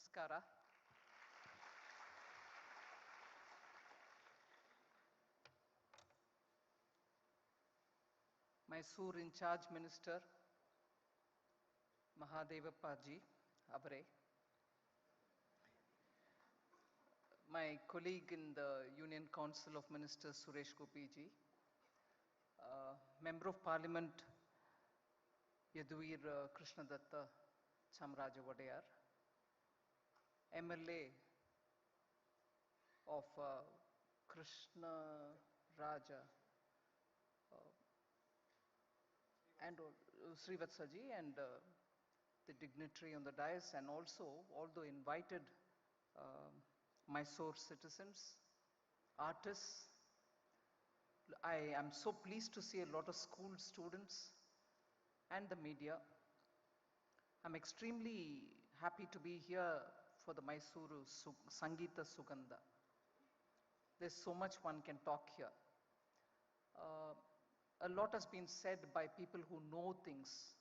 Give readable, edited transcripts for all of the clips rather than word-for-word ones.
Namaskara. Mysuru in charge minister Mahadevappaji Avare, my colleague in the Union Council of Ministers Suresh Gopiji, Member of Parliament Yaduveer Krishnadatta Chamraja Wadeyar, MLA of Krishna Raja and Srivatsaji and the dignitary on the dais, and also all the invited Mysore citizens, artists. I am so pleased to see a lot of school students and the media. I'm extremely happy to be here for the Mysuru Sangeetha Sugandha. There's so much one can talk here. A lot has been said by people who know things.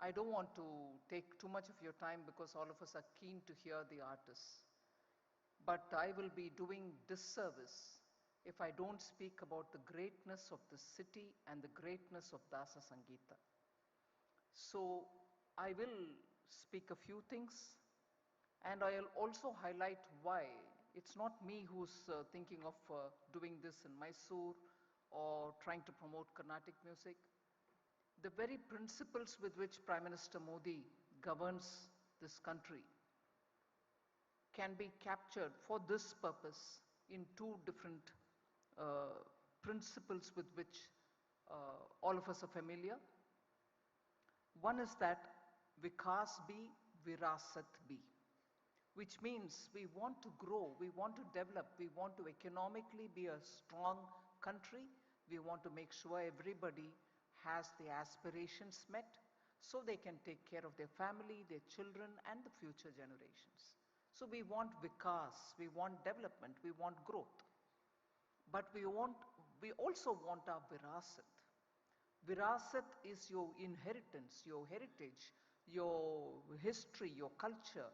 I don't want to take too much of your time because all of us are keen to hear the artists. But I will be doing disservice if I don't speak about the greatness of the city and the greatness of Dasa Sangeetha. So I will speak a few things, and I'll also highlight why it's not me who's thinking of doing this in Mysore or trying to promote Carnatic music. The very principles with which Prime Minister Modi governs this country can be captured for this purpose in two different principles with which all of us are familiar. One is that Vikas bhi, Virasat bhi, which means we want to grow, we want to develop, we want to economically be a strong country, we want to make sure everybody has the aspirations met so they can take care of their family, their children and the future generations. So we want Vikas, we want development, we want growth. But we also want our Virasat. Virasat is your inheritance, your heritage, your history, your culture,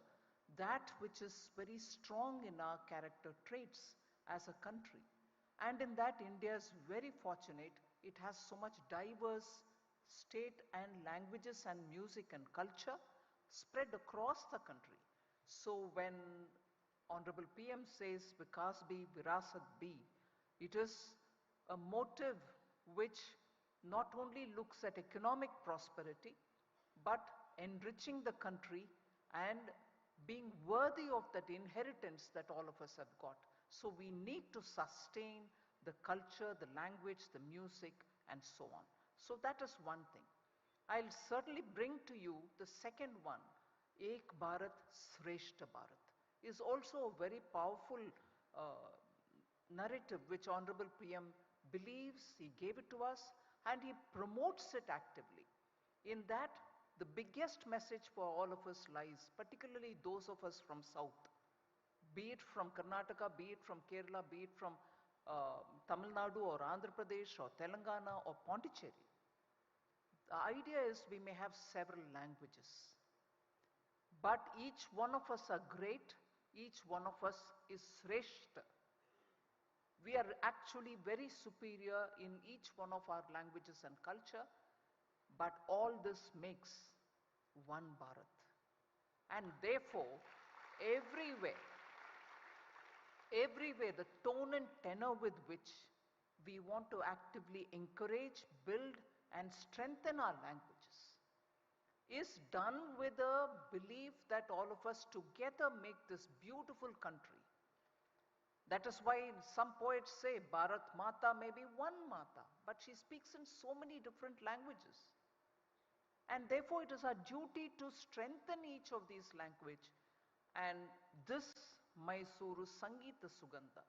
that which is very strong in our character traits as a country. And in that India is very fortunate. It has so much diverse state and languages and music and culture spread across the country. So when Honorable PM says Vikas bhi, Virasat bhi, it is a motive which not only looks at economic prosperity, but enriching the country and being worthy of that inheritance that all of us have got. So we need to sustain the culture, the language, the music and so on. So that is one thing. I'll certainly bring to you the second one, Ek Bharat Shreshta Bharat, is also a very powerful narrative which Honorable PM believes, he gave it to us and he promotes it actively. In that, the biggest message for all of us lies, particularly those of us from South, be it from Karnataka, be it from Kerala, be it from Tamil Nadu or Andhra Pradesh or Telangana or Pondicherry. The idea is we may have several languages, but each one of us are great, each one of us is Shreshta. We are actually very superior in each one of our languages and culture, but all this makes one Bharat. And therefore, everywhere, the tone and tenor with which we want to actively encourage, build and strengthen our languages is done with a belief that all of us together make this beautiful country. That is why some poets say Bharat Mata may be one Mata, but she speaks in so many different languages. And therefore it is our duty to strengthen each of these languages. And this Mysuru Sangeetha Sugandha,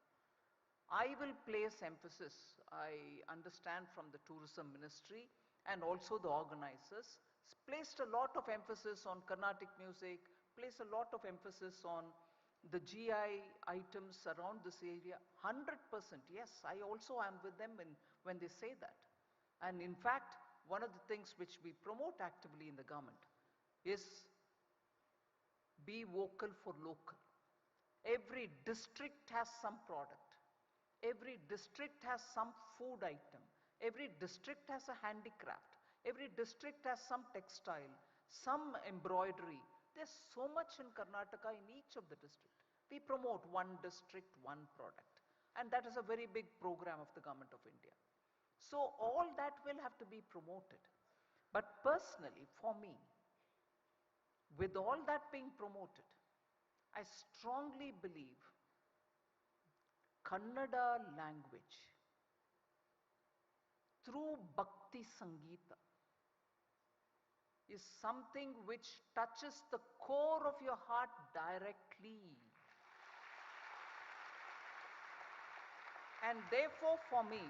I will place emphasis, I understand from the tourism ministry and also the organizers, placed a lot of emphasis on Carnatic music, placed a lot of emphasis on the GI items around this area. 100%, yes, I also am with them when they say that. And in fact, one of the things which we promote actively in the government is be vocal for local. Every district has some product. Every district has some food item. Every district has a handicraft. Every district has some textile, some embroidery. There's so much in Karnataka in each of the districts. We promote one district, one product. And that is a very big program of the Government of India. So all that will have to be promoted. But personally, for me, with all that being promoted, I strongly believe Kannada language through Bhakti Sangeeta is something which touches the core of your heart directly. And therefore for me,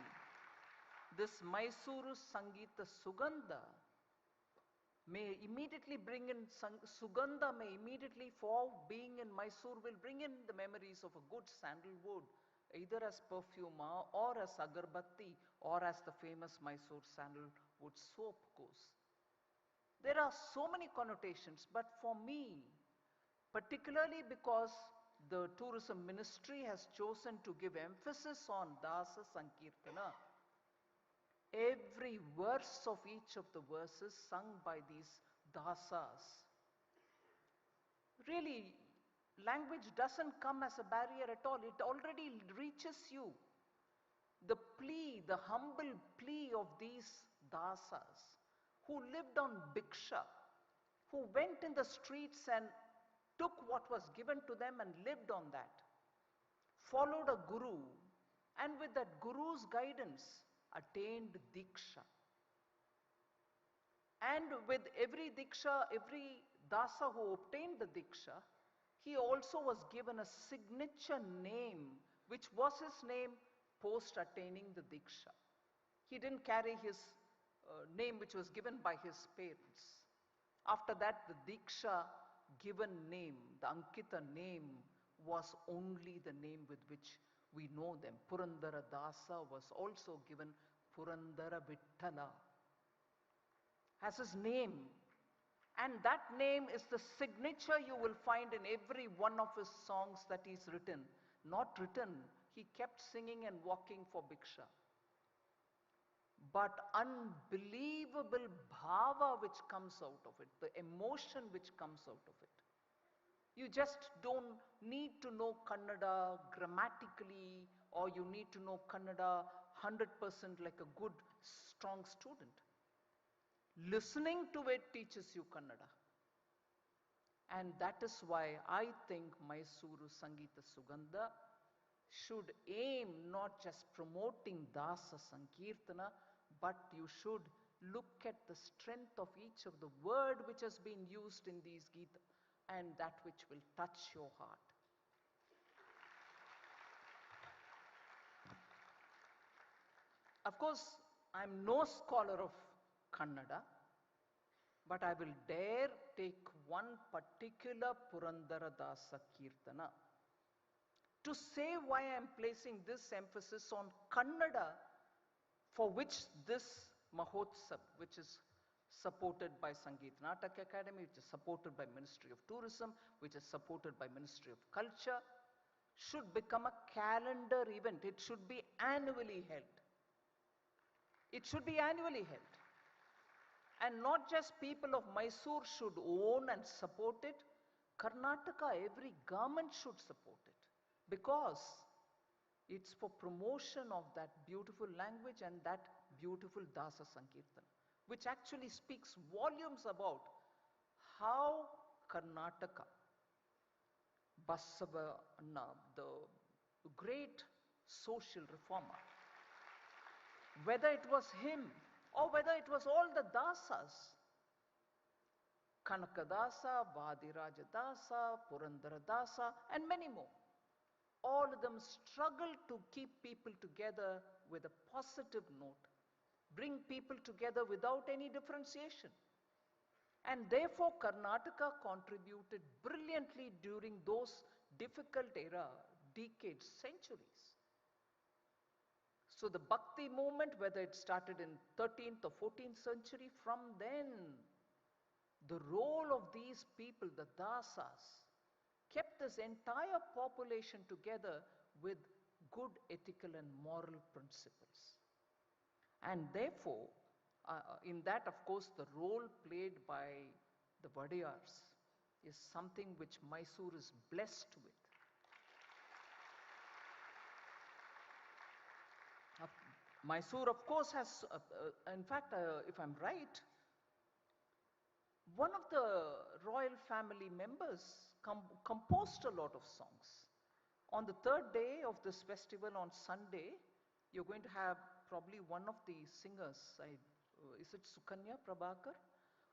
this Mysuru Sangeetha Sugandha may immediately bring in, Sugandha may immediately, for being in Mysore, will bring in the memories of a good sandalwood, either as perfume or as agarbatti or as the famous Mysore sandalwood soap goes. There are so many connotations, but for me, particularly because the tourism ministry has chosen to give emphasis on Dasa Sankirtana, every verse of each of the verses sung by these dasas. Really, language doesn't come as a barrier at all. It already reaches you. The plea, the humble plea of these dasas who lived on bhiksha, who went in the streets and took what was given to them and lived on that, followed a guru, and with that guru's guidance, attained diksha. And with every diksha, every dasa who obtained the diksha, he also was given a signature name, which was his name post attaining the diksha. He didn't carry his name which was given by his parents. After that, the diksha given name, the Ankita name, was only the name with which we know them. Purandara Dasa was also given Purandara Vittala as his name. And that name is the signature you will find in every one of his songs that he's written. Not written, he kept singing and walking for bhiksha. But unbelievable bhava which comes out of it, the emotion which comes out of it. You just don't need to know Kannada grammatically, or you need to know Kannada 100% like a good, strong student. Listening to it teaches you Kannada. And that is why I think Mysuru Sangeetha Sugandha should aim not just promoting Dasa Sankirtana, but you should look at the strength of each of the word which has been used in these Gita, and that which will touch your heart. Of course, I'm no scholar of Kannada, but I will dare take one particular Purandara Dasa Kirtana to say why I'm placing this emphasis on Kannada, for which this Mahotsav, which is supported by Sangeet Natak Academy, which is supported by Ministry of Tourism, which is supported by Ministry of Culture, should become a calendar event. It should be annually held. It should be annually held. And not just people of Mysore should own and support it. Karnataka, every government should support it, because it's for promotion of that beautiful language and that beautiful Dasa Sankirtan, which actually speaks volumes about how Karnataka, Basavana, the great social reformer, whether it was him or whether it was all the Dasas, Kanakadasa, Vadiraja Dasa, Purandara Dasa, and many more, all of them struggle to keep people together with a positive note, bring people together without any differentiation. And therefore, Karnataka contributed brilliantly during those difficult decades, centuries. So the Bhakti movement, whether it started in 13th or 14th century, from then, the role of these people, the Dasas, kept this entire population together with good ethical and moral principles. And therefore, in that, of course, the role played by the Vadiyars is something which Mysuru is blessed with. Mysuru, of course, has, in fact, if I'm right, one of the royal family members composed a lot of songs. On the third day of this festival, on Sunday, you're going to have probably one of the singers, is it Sukanya Prabhakar,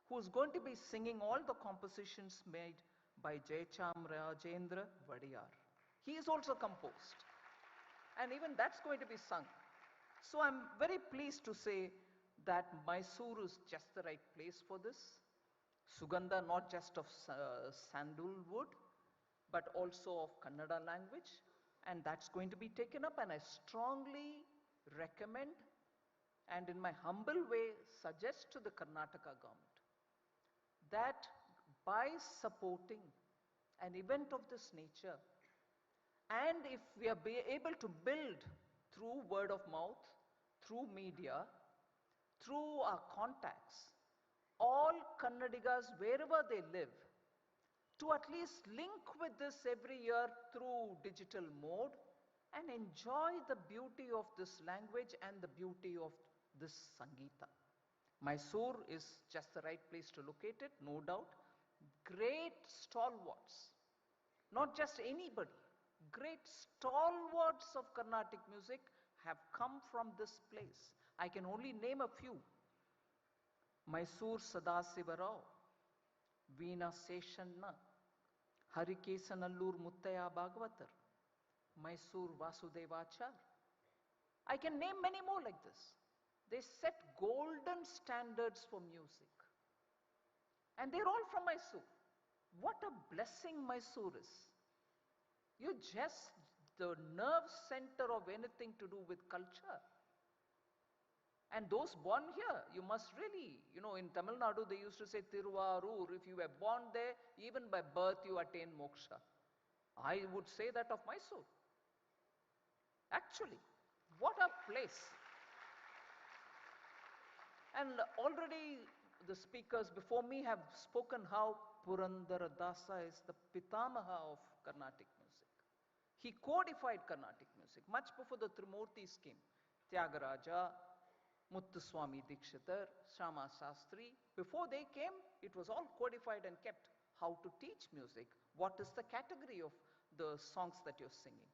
who is going to be singing all the compositions made by Jayachamrajendra Vadiyar. He is also composed. And even that's going to be sung. So I'm very pleased to say that Mysuru is just the right place for this. Sugandha, not just of sandalwood, but also of Kannada language. And that's going to be taken up, and I strongly recommend and in my humble way suggest to the Karnataka government that by supporting an event of this nature, and if we are able to build through word of mouth, through media, through our contacts, all Kannadigas wherever they live, to at least link with this every year through digital mode and enjoy the beauty of this language and the beauty of this Sangeeta. Mysore is just the right place to locate it, no doubt. Great stalwarts, not just anybody, great stalwarts of Carnatic music have come from this place. I can only name a few. Mysuru Sadasiva Rao, Veena Seshanna, Harikesanallur Muttaya Bhagavatar, Mysuru Vasudevachar. I can name many more like this. They set golden standards for music. And they're all from Mysuru. What a blessing Mysuru is. You're just the nerve center of anything to do with culture. And those born here, you must really, in Tamil Nadu they used to say Tiruvarur, if you were born there, even by birth you attain moksha. I would say that of Mysuru. Actually, what a place. And already the speakers before me have spoken how Purandara Dasa is the Pitamaha of Carnatic music. He codified Carnatic music much before the Trimurtis came. Tyagaraja, Muthuswami Dikshitar, Shama Shastri. Before they came, it was all codified and kept. How to teach music, what is the category of the songs that you're singing.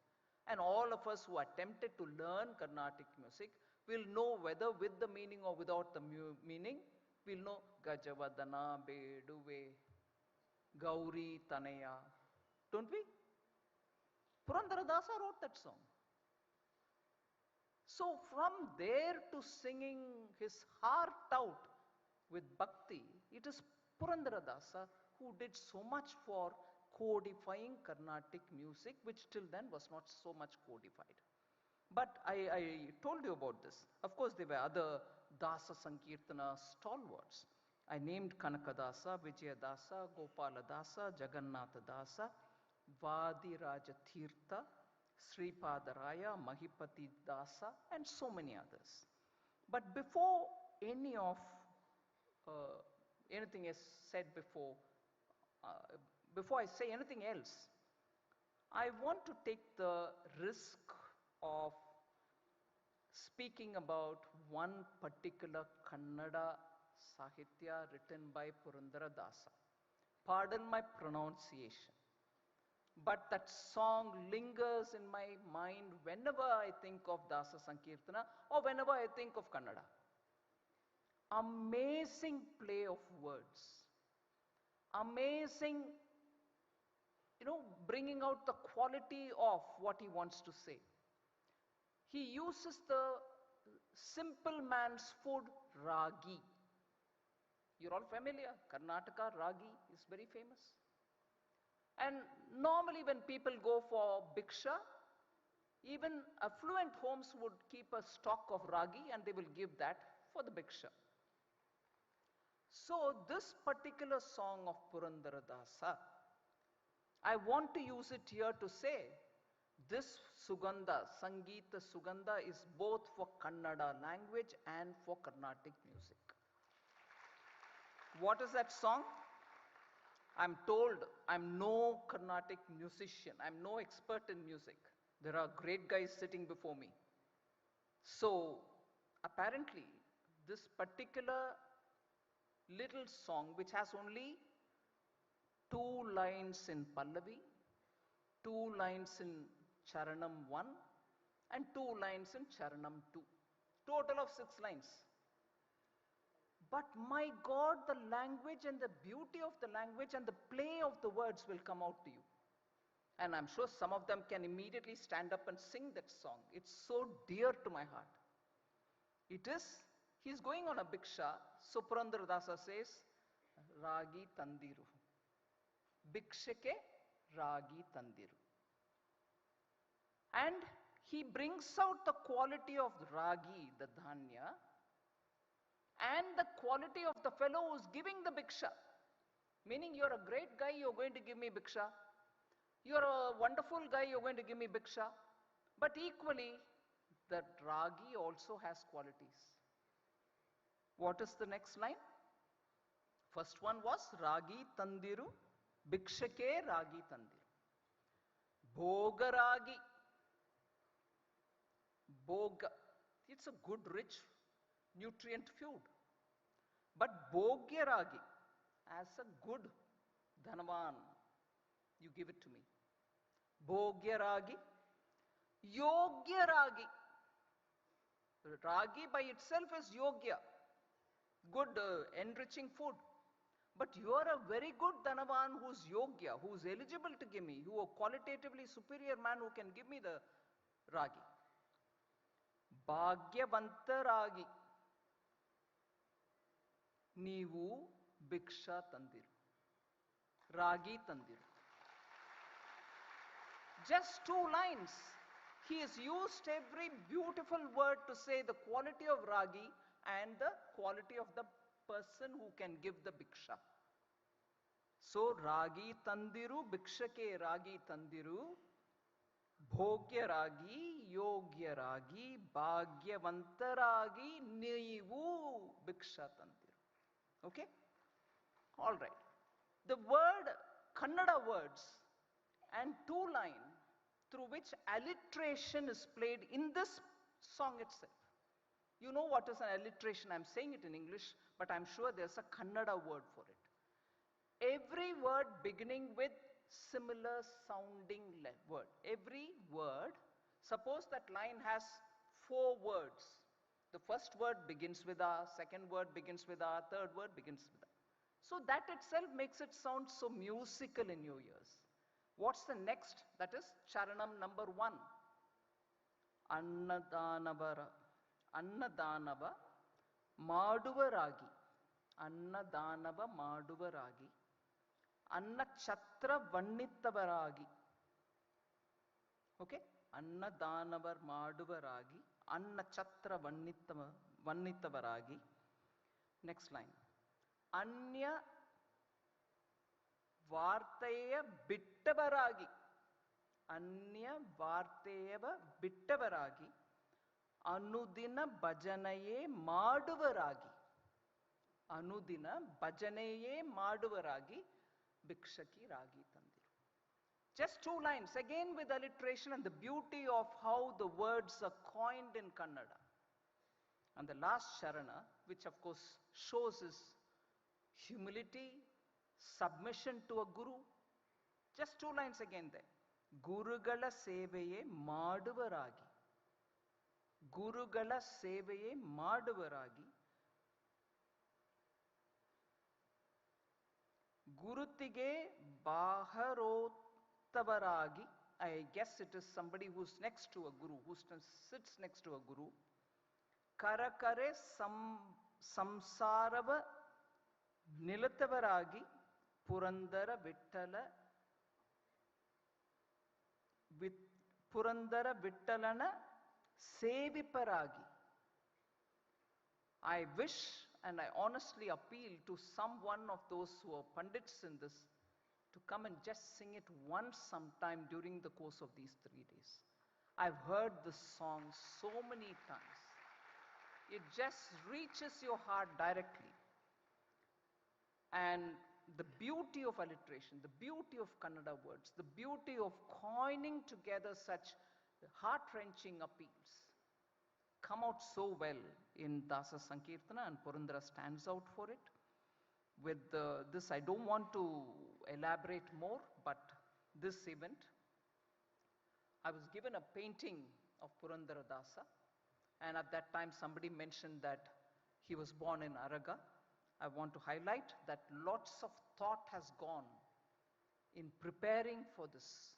And all of us who are tempted to learn Carnatic music will know whether with the meaning or without the meaning, we'll know Gajavadana, Beduve, Gauri, Tanaya. Don't we? Purandara Dasa wrote that song. So from there to singing his heart out with bhakti, it is Purandara Dasa who did so much for codifying Carnatic music, which till then was not so much codified. But I told you about this. Of course, there were other Dasa Sankirtana stalwarts. I named Kanaka Dasa, Vijaya Dasa, Gopala Dasa, Jagannatha Dasa, Vadi Raja Tirtha, Sripadaraya, Mahipati Dasa, and so many others. But before any of anything is said before I say anything else, I want to take the risk of speaking about one particular Kannada Sahitya written by Purandara Dasa. Pardon my pronunciation, but that song lingers in my mind whenever I think of Dasa Sankirtana or whenever I think of Kannada. Amazing play of words. Amazing, bringing out the quality of what he wants to say. He uses the simple man's food, ragi. You're all familiar. Karnataka, ragi is very famous. And normally when people go for bhiksha, even affluent homes would keep a stock of ragi and they will give that for the bhiksha. So this particular song of Purandara Dasa I want to use it here to say this Sugandha, Sangeetha Sugandha, is both for Kannada language and for Carnatic music. What is that song? I'm told I'm no Carnatic musician. I'm no expert in music. There are great guys sitting before me. So apparently this particular little song, which has only 2 lines in Pallavi, 2 lines in Charanam 1 and 2 lines in Charanam 2. Total of 6 lines. But my God, the language and the beauty of the language and the play of the words will come out to you. And I'm sure some of them can immediately stand up and sing that song. It's so dear to my heart. It is, he's going on a bhiksha. So Purandara Dasa says, Ragi Tandiru. Bhikshake Ragi Tandiru. And he brings out the quality of the ragi, the dhanya, and the quality of the fellow who's giving the bhiksha. Meaning, you're a great guy, you're going to give me bhiksha. You're a wonderful guy, you're going to give me bhiksha. But equally, the ragi also has qualities. What is the next line? First one was Ragi Tandiru, Bhikshake Ragi Tandiru. Bhogaragi. Bhoga. It's a good, rich, nutrient food. But Bhogya Ragi, as a good Dhanavan, you give it to me. Bhogya Ragi, Yogya Ragi. Ragi by itself is Yogya, good enriching food. But you are a very good Dhanavan who's Yogya, who's eligible to give me, who a qualitatively superior man who can give me the Ragi. Bhagyavanta Ragi. Neevu Bhiksha Tandiru. Ragi Tandiru. Just 2 lines. He has used every beautiful word to say the quality of Ragi and the quality of the person who can give the Bhiksha. So Ragi Tandiru, Bhikshake Ragi Tandiru, Bhogya Ragi, Yogya Ragi, Bhagyavanta Ragi, Neevu Bhiksha Tandiru. Okay? All right. The word, Kannada words and 2 lines through which alliteration is played in this song itself. You know what is an alliteration? I'm saying it in English, but I'm sure there's a Kannada word for it. Every word beginning with similar sounding word. Every word, suppose that line has 4 words. The first word begins with a, second word begins with a, third word begins with a. So that itself makes it sound so musical in your ears. What's the next? That is Charanam number 1. Annadanava Maduvaragi. Annadanava Maduvaragi. Annachatra Vannittavaragi. Okay? Annadanavar Maduvaragi. Annachatra Vannittavaragi. Next line. Anya Vartaya Bittavaragi. Anya Vartayava Bittavaragi. Anudina Bhajanaye Maduvaragi. Anudina Bhajanaye Maduvaragi. Bhikshaki Ragi Tandiru. Just 2 lines, again with alliteration and the beauty of how the words are coined in Kannada. And the last Charana, which of course shows his humility, submission to a guru. Just 2 lines again there. Gurugala Seveye Maduvaragi. Gurugala Seveye Maduvaragi. Gurutige Baharottavaragi. I guess it is somebody who's next to a guru, who sits next to a guru. Karakare Samsarava Nilatavaragi. Purandara Vittalana Seviparagi. I wish and I honestly appeal to some one of those who are pandits in this to come and just sing it once sometime during the course of these 3 days. I've heard this song so many times. It just reaches your heart directly. And the beauty of alliteration, the beauty of Kannada words, the beauty of coining together such heart-wrenching appeals come out so well in Dasa Sankirtana, and Purandara stands out for it. With this, I don't want to elaborate more, but this event, I was given a painting of Purandara Dasa, and at that time somebody mentioned that he was born in Araga. I want to highlight that lots of thought has gone in preparing for this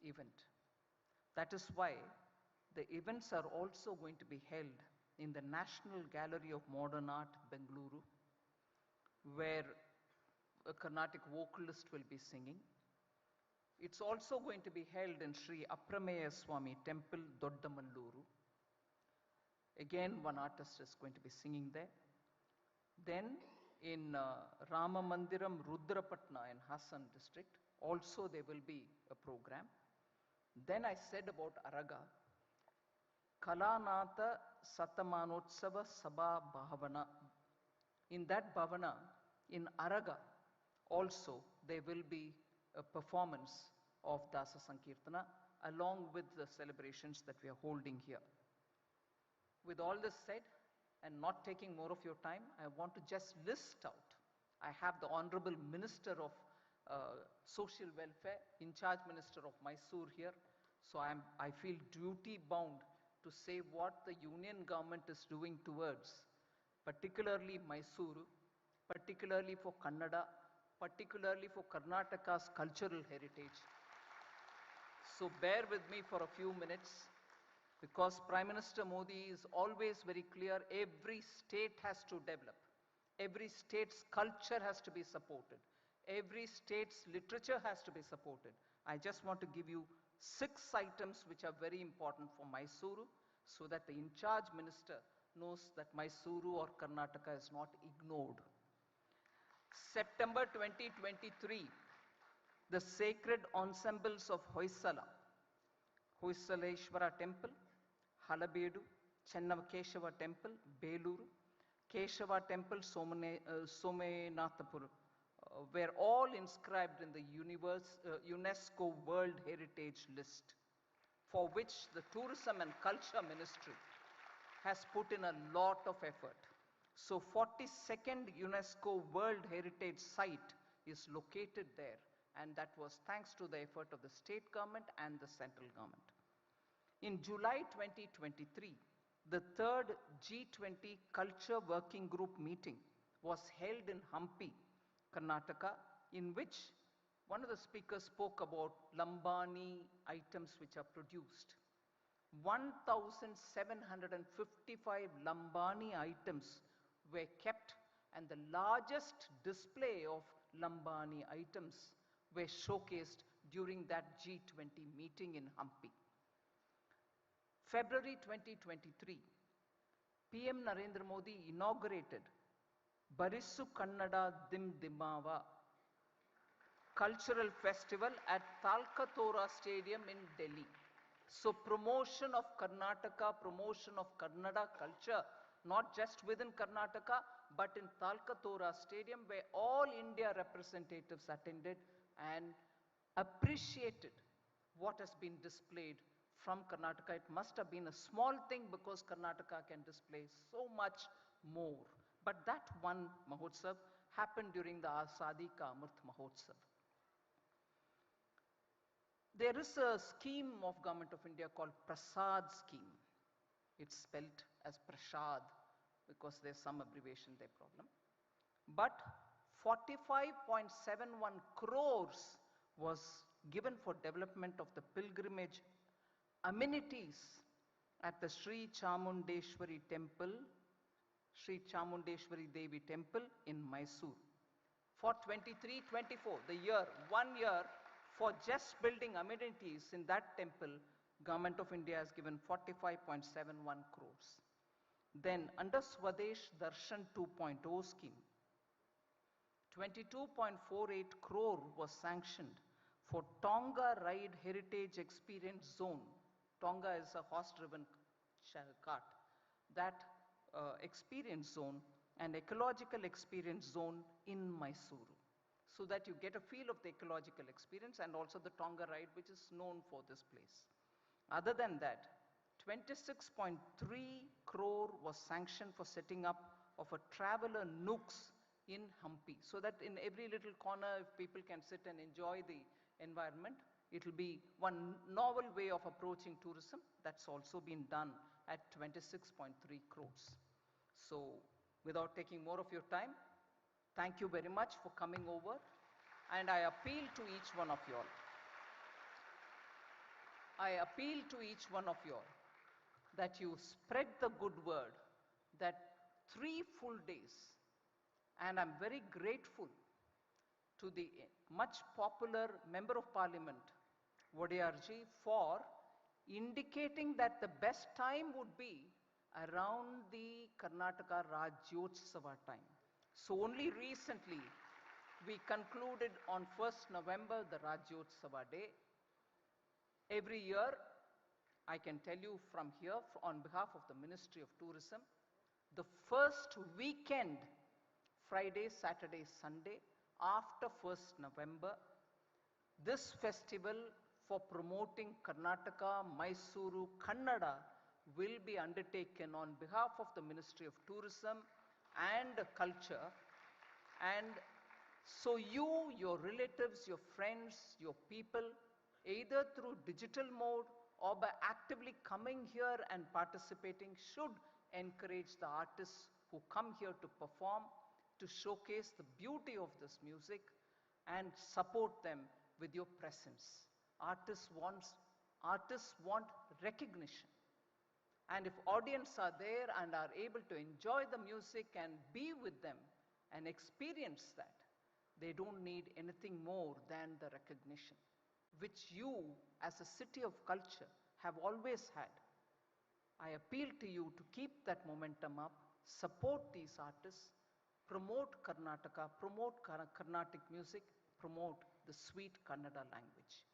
event. That is why the events are also going to be held in the National Gallery of Modern Art, Bengaluru, where a Carnatic vocalist will be singing. It's also going to be held in Sri Aprameya Swami Temple, Doddamaluru. Again, one artist is going to be singing there. Then in Rama Mandiram, Rudrapatna in Hassan district, also there will be a program. Then I said about Araga, Kalanatha Satamanotsava Sabha Bhavana. In that Bhavana, in Araga, also there will be a performance of Dasa Sankirtana along with the celebrations that we are holding here. With all this said, and not taking more of your time, I want to just list out. I have the Honorable Minister of Social Welfare, in charge Minister of Mysuru here. So I feel duty bound to say what the Union government is doing towards, particularly Mysuru, particularly for Kannada, particularly for Karnataka's cultural heritage. So bear with me for a few minutes, because Prime Minister Modi is always very clear, every state has to develop. Every state's culture has to be supported. Every state's literature has to be supported. I just want to give you 6 items which are very important for Mysuru, so that the in-charge minister knows that Mysuru or Karnataka is not ignored. September 2023, the sacred ensembles of Hoysala, Hoysaleshwara Temple, Halabedu, Chennava Temple, Beluru, Keshava Temple, Somenathapur, were all inscribed in the UNESCO World Heritage List, for which the Tourism and Culture Ministry has put in a lot of effort. So 42nd UNESCO World Heritage Site is located there, and that was thanks to the effort of the state government and the central government. In July 2023, the 3rd G20 Culture Working Group meeting was held in Hampi, Karnataka, in which one of the speakers spoke about Lambani items which are produced. 1,755 Lambani items were kept, and the largest display of Lambani items were showcased during that G20 meeting in Hampi. February 2023, PM Narendra Modi inaugurated Barisu Kannada Dim Dimava Cultural Festival at Talkatora Stadium in Delhi. So promotion of Karnataka, promotion of Kannada culture, not just within Karnataka, but in Talkatora Stadium, where all India representatives attended and appreciated what has been displayed from Karnataka. It must have been a small thing, because Karnataka can display so much more. But that one Mahotsav happened during the Azadi Ka Amrit Mahotsav. There is a scheme of Government of India called Prasad scheme. It's spelt as Prasad because there's some abbreviation there problem. But 45.71 crores was given for development of the pilgrimage amenities at the Sri Chamundeshwari Temple, Sri Chamundeshwari Devi Temple in Mysuru. For 23-24, the year, 1 year, for just building amenities in that temple, Government of India has given 45.71 crores. Then under Swadesh Darshan 2.0 scheme, 22.48 crore was sanctioned for Tonga Ride Heritage Experience Zone. Tonga is a horse-driven cart. That experience zone and ecological experience zone in Mysuru, so that you get a feel of the ecological experience and also the Tonga ride, which is known for this place. Other than that, 26.3 crore was sanctioned for setting up of a traveler nooks in Hampi, so that in every little corner, if people can sit and enjoy the environment, it will be one novel way of approaching tourism. That's also been done at 26.3 crores. So, without taking more of your time, thank you very much for coming over, and I appeal to each one of you all. I appeal to each one of you all that you spread the good word that 3 full days, and I'm very grateful to the much popular Member of Parliament, Wadiyarji, for indicating that the best time would be around the Karnataka Rajyotsava time. So only recently we concluded on 1st November the Rajyotsava day. Every year, I can tell you from here, on behalf of the Ministry of Tourism, the first weekend, Friday, Saturday, Sunday, after 1st November, this festival for promoting Karnataka, Mysuru, Kannada will be undertaken on behalf of the Ministry of Tourism and Culture. And so you, your relatives, your friends, your people, either through digital mode or by actively coming here and participating, should encourage the artists who come here to perform, to showcase the beauty of this music and support them with your presence. Artists want recognition. And if audience are there and are able to enjoy the music and be with them and experience that, they don't need anything more than the recognition, which you as a city of culture have always had. I appeal to you to keep that momentum up, support these artists, promote Karnataka, promote Carnatic music, promote the sweet Kannada language.